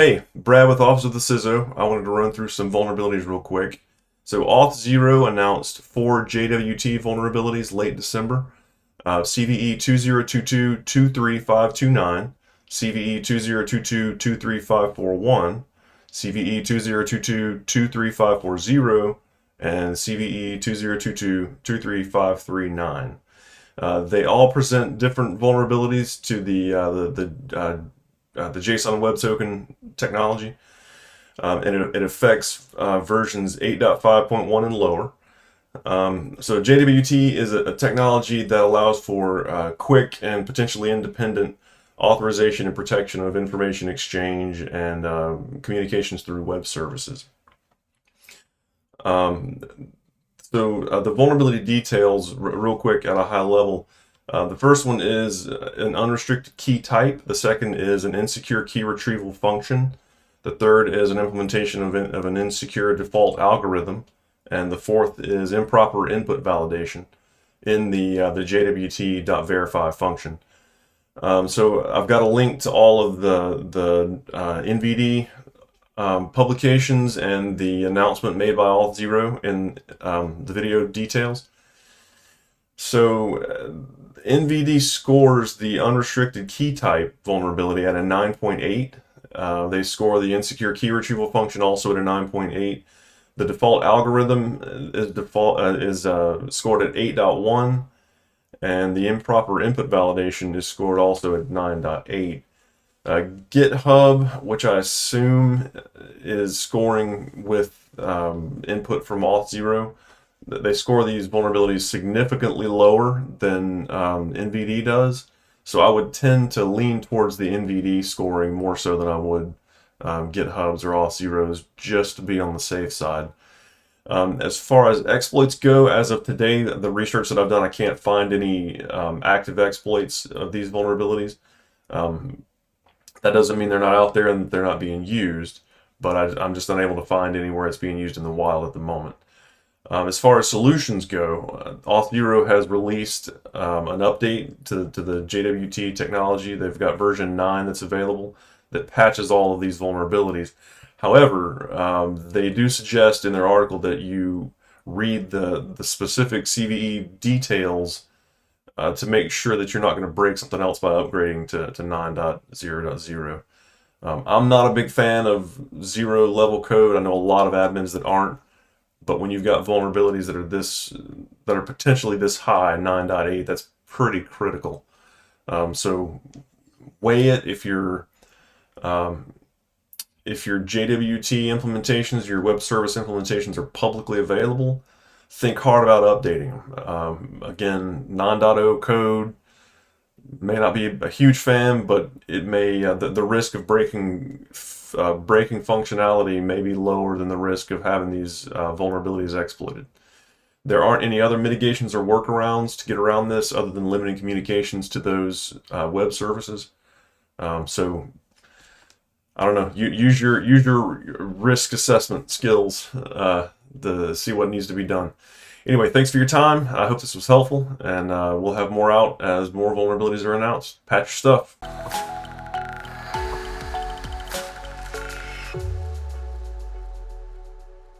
Hey, Brad with Auth0 JWT. I wanted to run through some vulnerabilities real quick. So Auth0 announced 4 JWT vulnerabilities late December. CVE 2022-23529, CVE 2022-23541, CVE 2022-23540, and CVE 2022-23539. They all present different vulnerabilities to the Jsonwebtoken technology, and it affects versions 8.5.1 and lower. So JWT is a technology that allows for quick and potentially independent authorization and protection of information exchange and communications through web services. The vulnerability details, real quick at a high level. The first one is an unrestricted key type. The second is an insecure key retrieval function. The third is an implementation of an insecure default algorithm. And the fourth is improper input validation in the jwt.verify function. So I've got a link to all of the NVD publications and the announcement made by Auth0 in the video details. So NVD scores the unrestricted key type vulnerability at a 9.8. They score the insecure key retrieval function also at a 9.8. The default algorithm is scored at 8.1, and the improper input validation is scored also at 9.8. GitHub, which I assume is scoring with input from Auth0, they score these vulnerabilities significantly lower than NVD does. So I would tend to lean towards the NVD scoring more so than I would GitHub's or Auth0's, just to be on the safe side. As far as exploits go, as of today, the research that I've done, I can't find any active exploits of these vulnerabilities. That doesn't mean they're not out there and they're not being used, but I'm just unable to find anywhere it's being used in the wild at the moment. As far as solutions go, Auth0 has released an update to the JWT technology. They've got version 9 that's available that patches all of these vulnerabilities. However, they do suggest in their article that you read the specific CVE details to make sure that you're not going to break something else by upgrading to 9.0.0. I'm not a big fan of zero-level code. I know a lot of admins that aren't. But when you've got vulnerabilities that are potentially this high, 9.8, that's pretty critical. So weigh it. If your JWT implementations, your web service implementations are publicly available, think hard about updating them. Again, 9.0 code may not be a huge fan, but it may the risk of breaking functionality may be lower than the risk of having these vulnerabilities exploited. There aren't any other mitigations or workarounds to get around this other than limiting communications to those web services. So I don't know. Use your risk assessment skills to see what needs to be done. Anyway, thanks for your time. I hope this was helpful, and we'll have more out as more vulnerabilities are announced. Patch your stuff.